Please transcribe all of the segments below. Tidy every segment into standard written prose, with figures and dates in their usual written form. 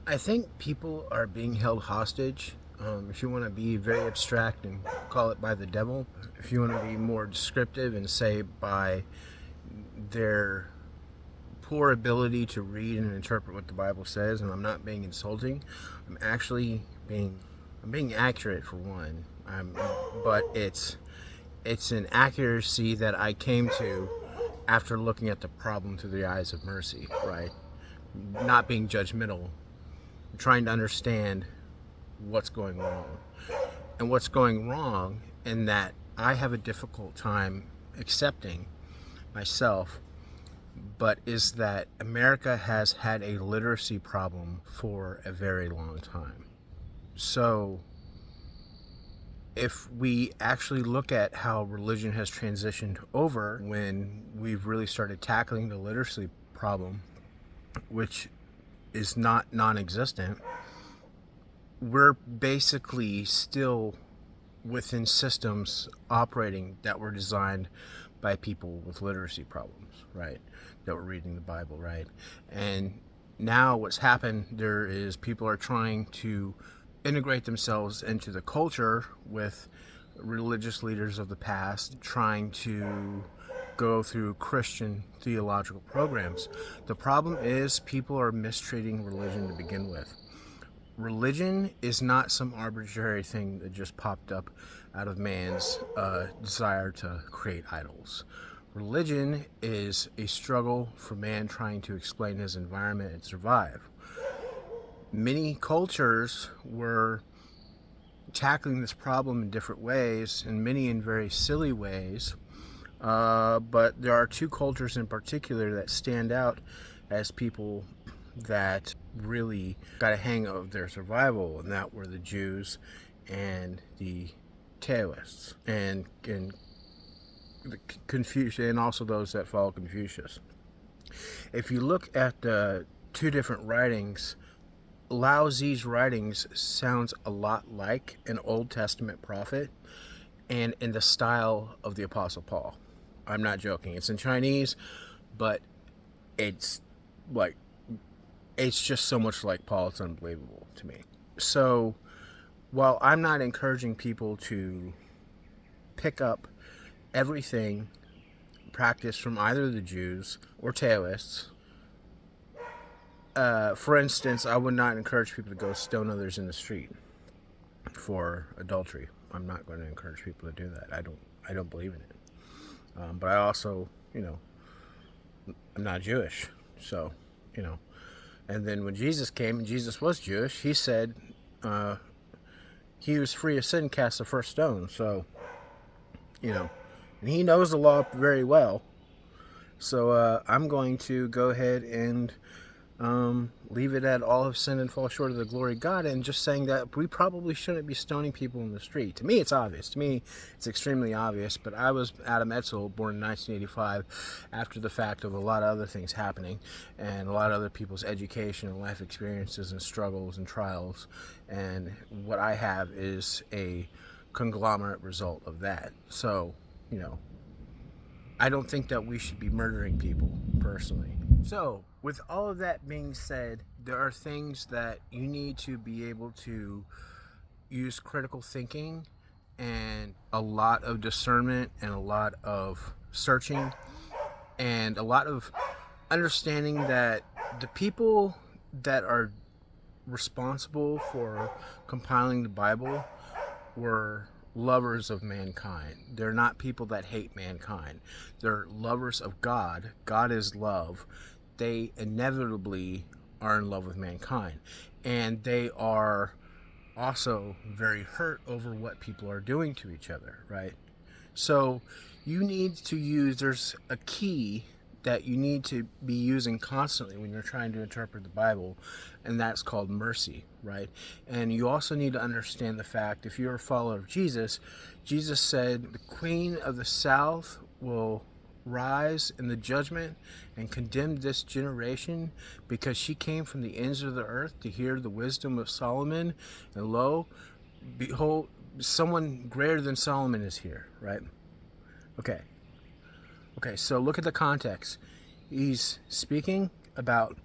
I think people are being held hostage. If you want to be very abstract and call it by the devil, if you want to be more descriptive and say by their poor ability to read and interpret what the Bible says, and I'm not being insulting, I'm actually being accurate for one. But it's an accuracy that I came to after looking at the problem through the eyes of mercy, right? Not being judgmental, trying to understand what's going wrong. And what's going wrong in that I have a difficult time accepting myself, but is that America has had a literacy problem for a very long time. So if we actually look at how religion has transitioned over when we've really started tackling the literacy problem, which is not non-existent, we're basically still within systems operating that were designed by people with literacy problems, right? That were reading the Bible, right? And now what's happened there is people are trying to integrate themselves into the culture with religious leaders of the past, trying to go through Christian theological programs. The problem is people are mistreating religion to begin with. Religion is not some arbitrary thing that just popped up out of man's desire to create idols. Religion is a struggle for man trying to explain his environment and survive. Many cultures were tackling this problem in different ways, and many in very silly ways. But there are two cultures in particular that stand out as people that really got a hang of their survival, and that were the Jews and the Taoists and the Confucius, and also those that follow Confucius. If you look at the two different writings, Lao Tzu's writings sounds a lot like an Old Testament prophet, and in the style of the Apostle Paul. I'm not joking. It's in Chinese, but it's like it's just so much like Paul, it's unbelievable to me. So while I'm not encouraging people to pick up everything practiced from either the Jews or Taoists, for instance, I would not encourage people to go stone others in the street for adultery. I'm not going to encourage people to do that. I don't believe in it. But I also, I'm not Jewish, so you know. And then when Jesus came, and Jesus was Jewish, he said, he was free of sin, cast the first stone. So, and he knows the law very well. So I'm going to go ahead and leave it at all have sinned and fall short of the glory of God, and just saying that we probably shouldn't be stoning people in the street. To me, it's obvious. To me, it's extremely obvious. But I was Adam Etzel, born in 1985, after the fact of a lot of other things happening, and a lot of other people's education and life experiences and struggles and trials. And what I have is a conglomerate result of that. So, I don't think that we should be murdering people, personally. So, with all of that being said, there are things that you need to be able to use critical thinking and a lot of discernment and a lot of searching and a lot of understanding that the people that are responsible for compiling the Bible were lovers of mankind. They're not people that hate mankind. They're lovers of God. God is love. They inevitably are in love with mankind. And they are also very hurt over what people are doing to each other, right? So you need to use, there's a key that you need to be using constantly when you're trying to interpret the Bible, and that's called mercy, right? And you also need to understand the fact, if you're a follower of Jesus, Jesus said, the Queen of the South will rise in the judgment and condemn this generation because she came from the ends of the earth to hear the wisdom of Solomon, and lo, behold, someone greater than Solomon is here, right? Okay. Okay, so look at the context. He's speaking about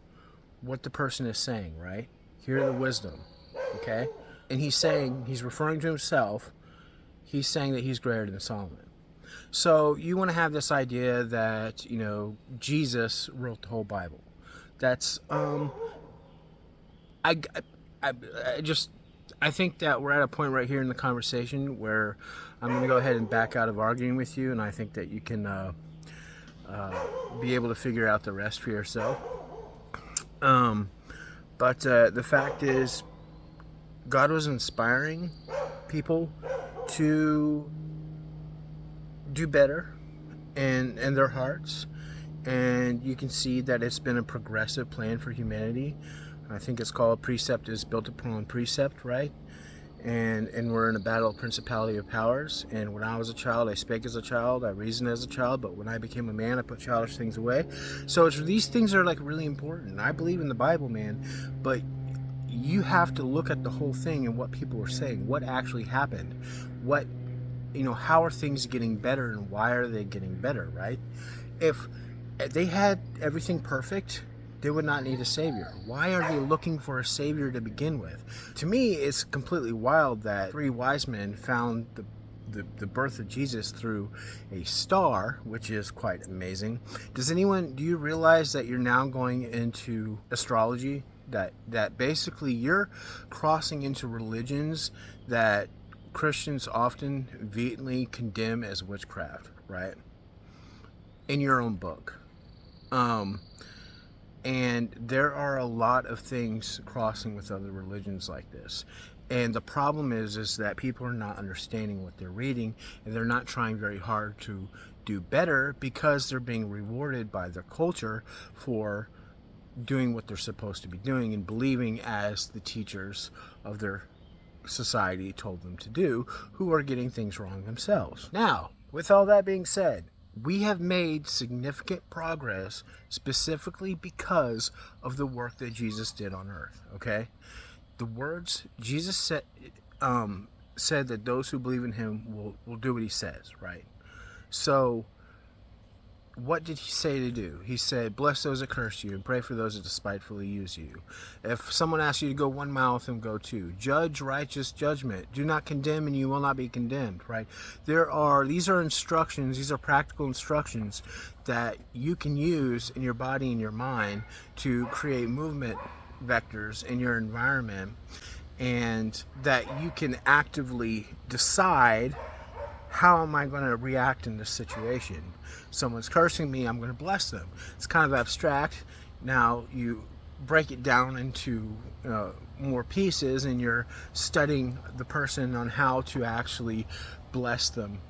what the person is saying, right? Hear the wisdom. Okay? And he's referring to himself. He's saying that he's greater than Solomon. So you want to have this idea that, Jesus wrote the whole Bible. That's, I, I, I just, I think that we're at a point right here in the conversation where I'm going to go ahead and back out of arguing with you, and I think that you can be able to figure out the rest for yourself. But the fact is, God was inspiring people to do better in their hearts, and you can see that it's been a progressive plan for humanity. I think it's called precept is built upon precept, right? And we're in a battle of principality of powers. And when I was a child, I spake as a child, I reasoned as a child, but when I became a man, I put childish things away. So these things are like really important. I believe in the Bible, man, but you have to look at the whole thing and what people are saying, what actually happened, how are things getting better and why are they getting better, right? If they had everything perfect, they would not need a savior. Why are they looking for a savior to begin with? To me, it's completely wild that 3 wise men found the birth of Jesus through a star, which is quite amazing. Do you realize that you're now going into astrology? That basically you're crossing into religions that Christians often vehemently condemn as witchcraft, right? In your own book. And there are a lot of things crossing with other religions like this. And the problem is that people are not understanding what they're reading, and they're not trying very hard to do better because they're being rewarded by their culture for doing what they're supposed to be doing and believing as the teachers of their society told them to do, who are getting things wrong themselves. Now, with all that being said, we have made significant progress specifically because of the work that Jesus did on earth, okay? The words Jesus said that those who believe in him will do what he says, right? So what did he say to do? He said, bless those that curse you and pray for those that despitefully use you. If someone asks you to go 1 mile with them, go 2. Judge righteous judgment. Do not condemn and you will not be condemned, right? These are instructions, these are practical instructions that you can use in your body and your mind to create movement vectors in your environment, and that you can actively decide, how am I going to react in this situation? Someone's cursing me, I'm going to bless them. It's kind of abstract. Now you break it down into more pieces, and you're studying the person on how to actually bless them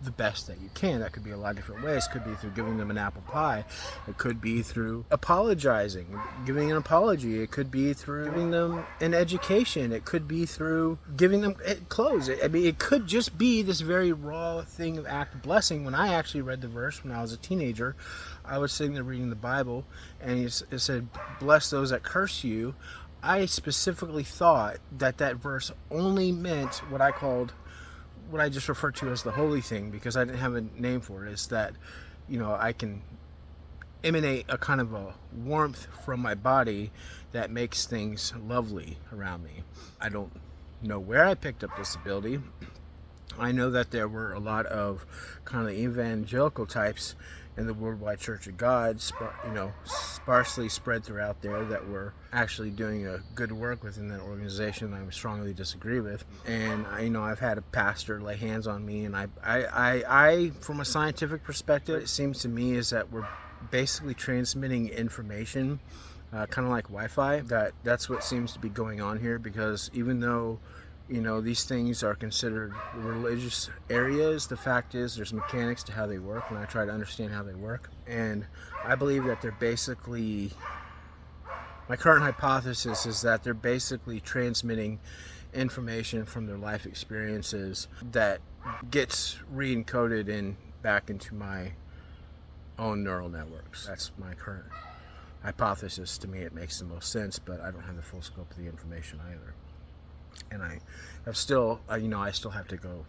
the best that you can. That could be a lot of different ways. It could be through giving them an apple pie. It could be through apologizing, giving an apology. It could be through giving them an education. It could be through giving them clothes. It could just be this very raw thing of act of blessing. When I actually read the verse when I was a teenager, I was sitting there reading the Bible, and it said, bless those that curse you. I specifically thought that verse only meant what I just referred to as the holy thing, because I didn't have a name for it, is that, I can emanate a kind of a warmth from my body that makes things lovely around me. I don't know where I picked up this ability. I know that there were a lot of kind of evangelical types in the Worldwide Church of God, sparsely spread throughout there, that were actually doing a good work within that organization I strongly disagree with. And I've had a pastor lay hands on me, and I from a scientific perspective, it seems to me is that we're basically transmitting information, kind of like Wi-Fi. That's what seems to be going on here, because even though these things are considered religious areas, the fact is there's mechanics to how they work, and I try to understand how they work. And I believe that they're basically, my current hypothesis is that they're basically transmitting information from their life experiences that gets re-encoded back into my own neural networks. That's my current hypothesis. To me, it makes the most sense, but I don't have the full scope of the information either. And I still have to go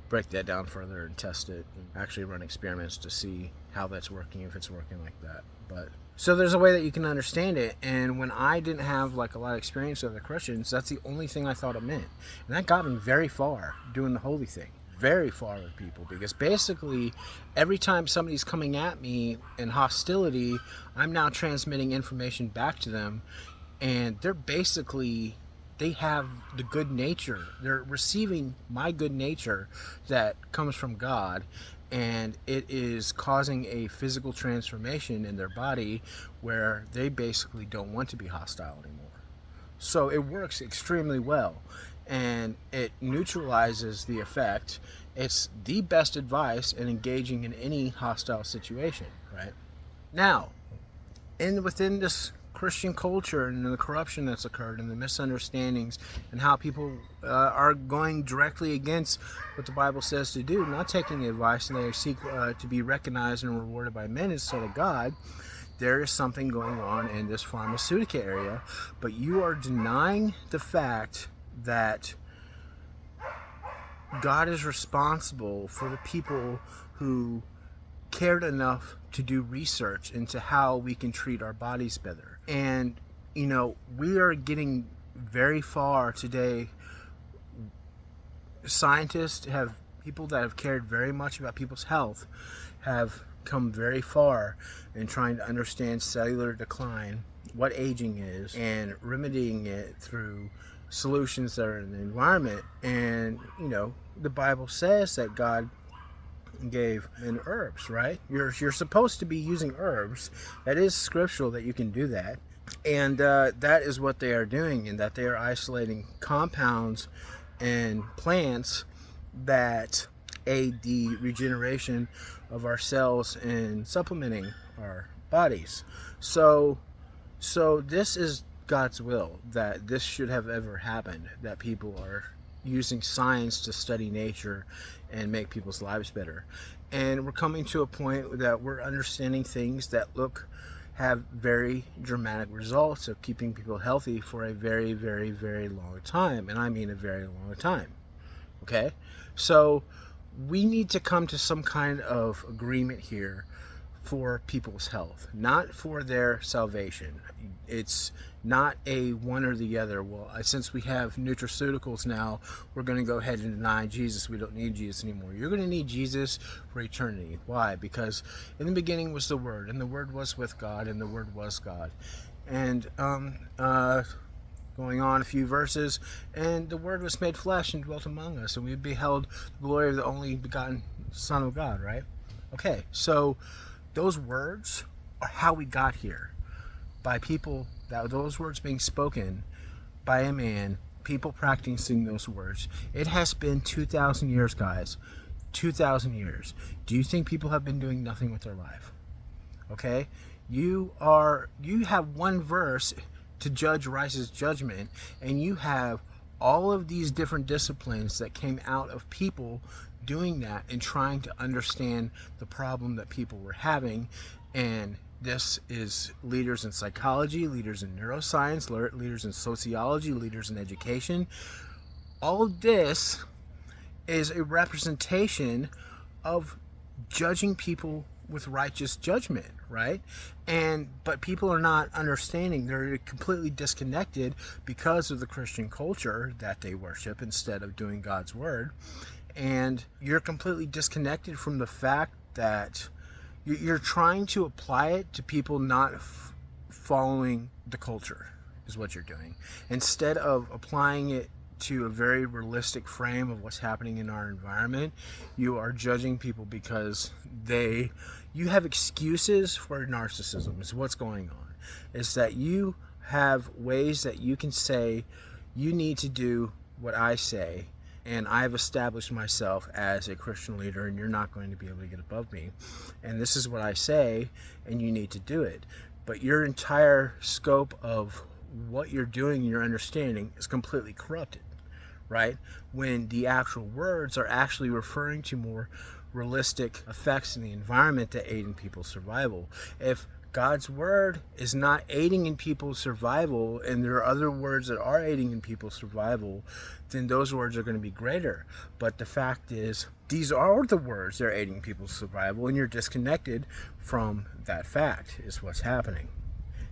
break that down further and test it and actually run experiments to see how that's working, if it's working like that. But so there's a way that you can understand it, and when I didn't have like a lot of experience with the Christians, that's the only thing I thought it meant, and that got me very far doing the holy thing, very far with people, because basically every time somebody's coming at me in hostility, I'm now transmitting information back to them, and they have the good nature. They're receiving my good nature that comes from God, and it is causing a physical transformation in their body where they basically don't want to be hostile anymore. So it works extremely well, and it neutralizes the effect. It's the best advice in engaging in any hostile situation, right? Now, within this Christian culture and the corruption that's occurred and the misunderstandings and how people are going directly against what the Bible says to do, not taking advice, and they seek to be recognized and rewarded by men instead of God, there is something going on in this pharmaceutical area, but you are denying the fact that God is responsible for the people who cared enough to do research into how we can treat our bodies better. And, we are getting very far today. People that have cared very much about people's health have come very far in trying to understand cellular decline, what aging is, and remedying it through solutions that are in the environment. And, the Bible says that God gave in herbs, right? You're supposed to be using herbs. That is scriptural that you can do that, and that is what they are doing, and that they are isolating compounds and plants that aid the regeneration of our cells and supplementing our bodies. So this is God's will, that this should have ever happened, that people are using science to study nature and make people's lives better. And we're coming to a point that we're understanding things that have very dramatic results of keeping people healthy for a very, very, very long time. And I mean a very long time. Okay? So we need to come to some kind of agreement here for people's health, not for their salvation. It's not a one or the other. Well, since we have nutraceuticals now, we're going to go ahead and deny Jesus. We don't need Jesus anymore. You're going to need Jesus for eternity. Why? Because in the beginning was the Word, and the Word was with God, and the Word was God. And going on a few verses, and the Word was made flesh and dwelt among us, and we beheld the glory of the only begotten Son of God, right? Okay, so those words are how we got here. By people, those words being spoken by a man, people practicing those words. It has been 2,000 years, guys. 2,000 years. Do you think people have been doing nothing with their life? Okay? You have one verse to judge Rice's judgment, and you have all of these different disciplines that came out of people doing that and trying to understand the problem that people were having. And this is leaders in psychology, leaders in neuroscience, leaders in sociology, leaders in education. All of this is a representation of judging people with righteous judgment, right? But people are not understanding. They're completely disconnected because of the Christian culture that they worship instead of doing God's word. And you're completely disconnected from the fact that you're trying to apply it to people not following the culture, is what you're doing. Instead of applying it to a very realistic frame of what's happening in our environment, you are judging people because you have excuses for narcissism, is what's going on. Is that you have ways that you can say, you need to do what I say, and I've established myself as a Christian leader, and you're not going to be able to get above me. And this is what I say, and you need to do it. But your entire scope of what you're doing and your understanding is completely corrupted, right? When the actual words are actually referring to more realistic effects in the environment that aid in people's survival. If God's word is not aiding in people's survival, and there are other words that are aiding in people's survival, then those words are going to be greater. But the fact is, these are the words that are aiding people's survival, and you're disconnected from that fact, is what's happening.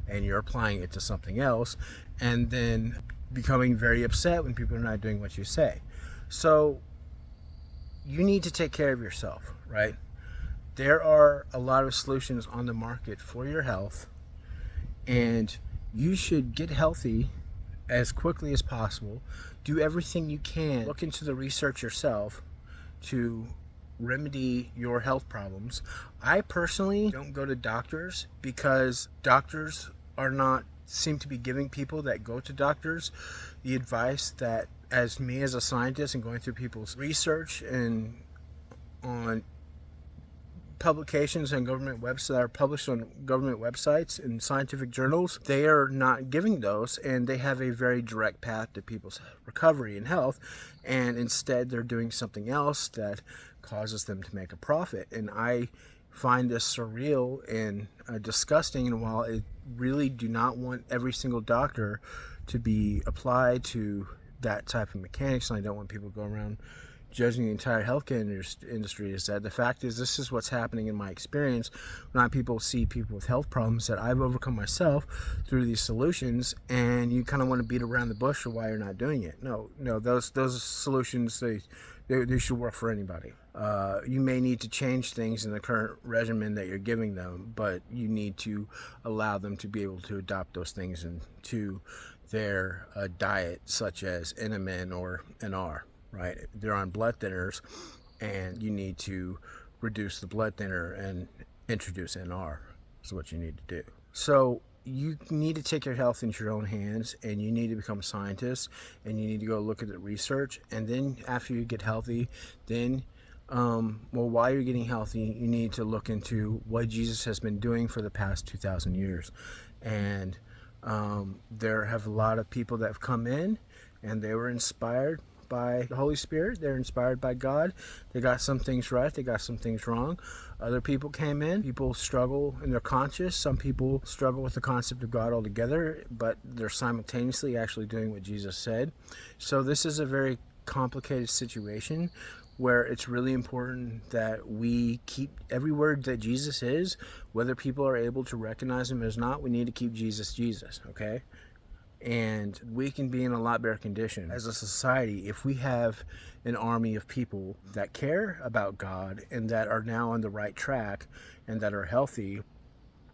And you're applying it to something else, and then becoming very upset when people are not doing what you say. So you need to take care of yourself, right? There are a lot of solutions on the market for your health, and you should get healthy as quickly as possible. Do everything you can. Look into the research yourself to remedy your health problems. I personally don't go to doctors because doctors are not seem to be giving people that go to doctors the advice that, as me as a scientist and going through people's research and on publications and government websites that are published on government websites and scientific journals, they are not giving those, and they have a very direct path to people's recovery and health, and instead they're doing something else that causes them to make a profit. And I find this surreal and disgusting, and while I really do not want every single doctor to be applied to that type of mechanics, and I don't want people to go around judging the entire healthcare industry, is that the fact is, this is what's happening in my experience when people see people with health problems that I've overcome myself through these solutions, and you kind of want to beat around the bush for why you're not doing it. No, those solutions, they should work for anybody. You may need to change things in the current regimen that you're giving them, but you need to allow them to be able to adopt those things into their diet, such as NMN or NR. Right? They're on blood thinners, and you need to reduce the blood thinner and introduce NR is what you need to do. So you need to take your health into your own hands, and you need to become a scientist, and you need to go look at the research. And then after you get healthy, then while you're getting healthy, you need to look into what Jesus has been doing for the past 2,000 years. And there have a lot of people that have come in, and they were inspired by the Holy Spirit. They're inspired by God. They got some things right, they got some things wrong. Other people came in. People struggle in their conscience. Some people struggle with the concept of God altogether, but they're simultaneously actually doing what Jesus said. So this is a very complicated situation where it's really important that we keep every word that Jesus is, whether people are able to recognize him or not. We need to keep Jesus, okay? And we can be in a lot better condition as a society if we have an army of people that care about God and that are now on the right track and that are healthy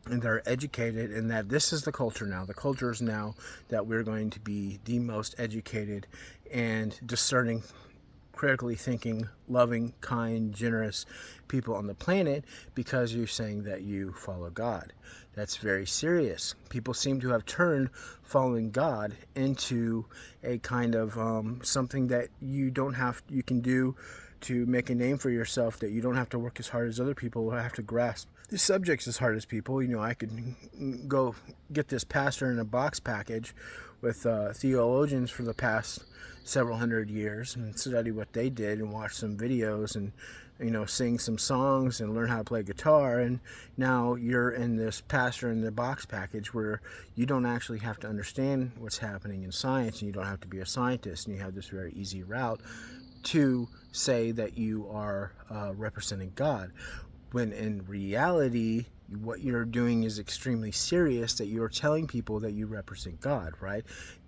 and that are educated, and that this is the culture now. The culture is now that we're going to be the most educated and discerning, critically thinking, loving, kind, generous people on the planet, because you're saying that you follow God. That's very serious. People seem to have turned following God into a kind of something that you can do to make a name for yourself, that you don't have to work as hard as other people or have to grasp the subjects as hard as people. I could go get this pastor in a box package with theologians for the past several hundred years and study what they did and watch some videos and sing some songs and learn how to play guitar, and now you're in this pastor in the box package where you don't actually have to understand what's happening in science, and you don't have to be a scientist, and you have this very easy route to say that you are representing God, when in reality what you're doing is extremely serious, that you're telling people that you represent God, right?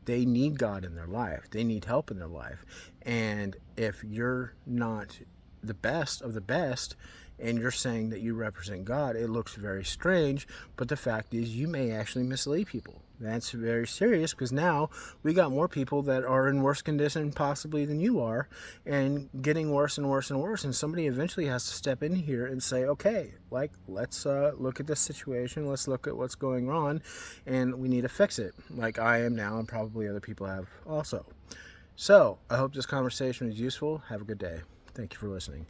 They need God in their life. They need help in their life. And if you're not the best of the best and you're saying that you represent God, it looks very strange, but the fact is you may actually mislead people. That's very serious, because now we got more people that are in worse condition possibly than you are, and getting worse and worse and worse, and somebody eventually has to step in here and say, okay, let's look at this situation, let's look at what's going on, and we need to fix it, like I am now, and probably other people have also. So I hope this conversation was useful. Have a good day. Thank you for listening.